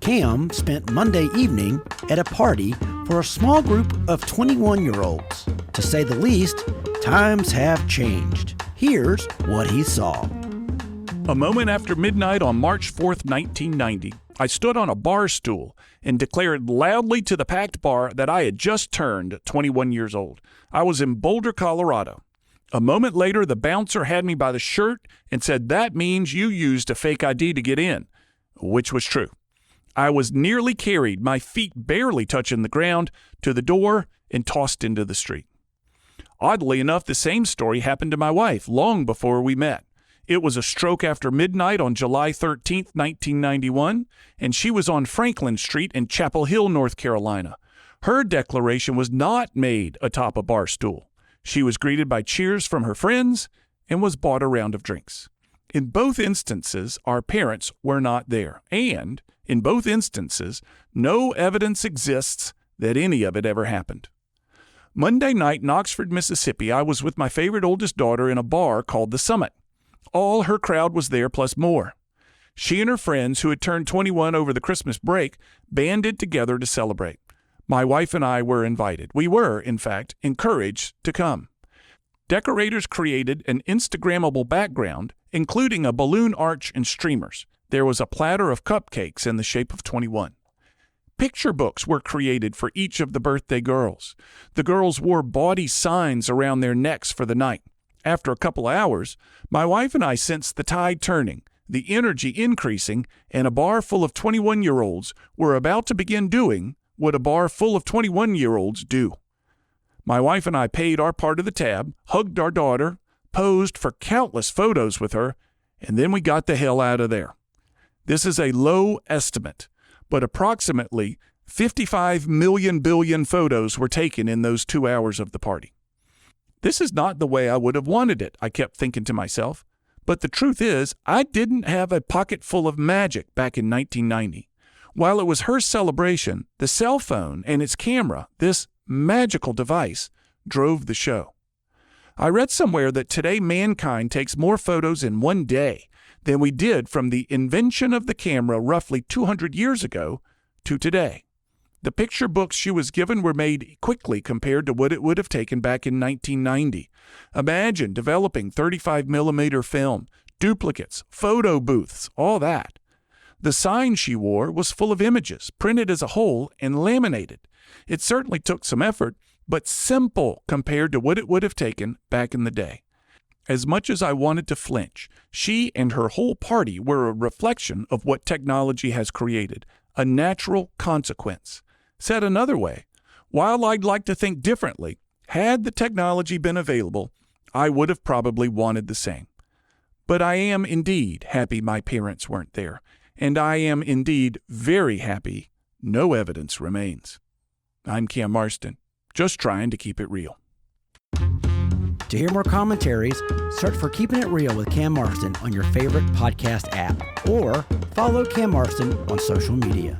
Cam spent Monday evening at a party for a small group of 21-year-olds. To say the least, times have changed. Here's what he saw. A moment after midnight on March 4th, 1990, I stood on a bar stool and declared loudly to the packed bar that I had just turned 21 years old. I was in Boulder, Colorado. A moment later, the bouncer had me by the shirt and said, "That means you used a fake ID to get in," which was true. I was nearly carried, my feet barely touching the ground, to the door and tossed into the street. Oddly enough, the same story happened to my wife long before we met. It was a stroke after midnight on July 13th, 1991, and she was on Franklin Street in Chapel Hill, North Carolina. Her declaration was not made atop a bar stool. She was greeted by cheers from her friends and was bought a round of drinks. In both instances, our parents were not there, and in both instances, no evidence exists that any of it ever happened. Monday night in Oxford, Mississippi, I was with my favorite oldest daughter in a bar called The Summit. All her crowd was there, plus more. She and her friends, who had turned 21 over the Christmas break, banded together to celebrate. My wife and I were invited. We were, in fact, encouraged to come. Decorators created an Instagrammable background, including a balloon arch and streamers. There was a platter of cupcakes in the shape of 21. Picture books were created for each of the birthday girls. The girls wore bawdy signs around their necks for the night. After a couple of hours, my wife and I sensed the tide turning, the energy increasing, and a bar full of 21-year-olds were about to begin doing what a bar full of 21-year-olds do. My wife and I paid our part of the tab, hugged our daughter, posed for countless photos with her, and then we got the hell out of there. This is a low estimate, but approximately 55 million billion photos were taken in those 2 hours of the party. This is not the way I would have wanted it, I kept thinking to myself. But the truth is, I didn't have a pocket full of magic back in 1990. While it was her celebration, the cell phone and its camera, this magical device, drove the show. I read somewhere that today mankind takes more photos in one day than we did from the invention of the camera roughly 200 years ago to today. The picture books she was given were made quickly compared to what it would have taken back in 1990. Imagine developing 35mm film, duplicates, photo booths, all that. The sign she wore was full of images, printed as a whole and laminated. It certainly took some effort, but simple compared to what it would have taken back in the day. As much as I wanted to flinch, she and her whole party were a reflection of what technology has created, a natural consequence. Said another way, while I'd like to think differently, had the technology been available, I would have probably wanted the same. But I am indeed happy my parents weren't there, and I am indeed very happy no evidence remains. I'm Cam Marston, just trying to keep it real. To hear more commentaries, search for Keeping It Real with Cam Marston on your favorite podcast app, or follow Cam Marston on social media.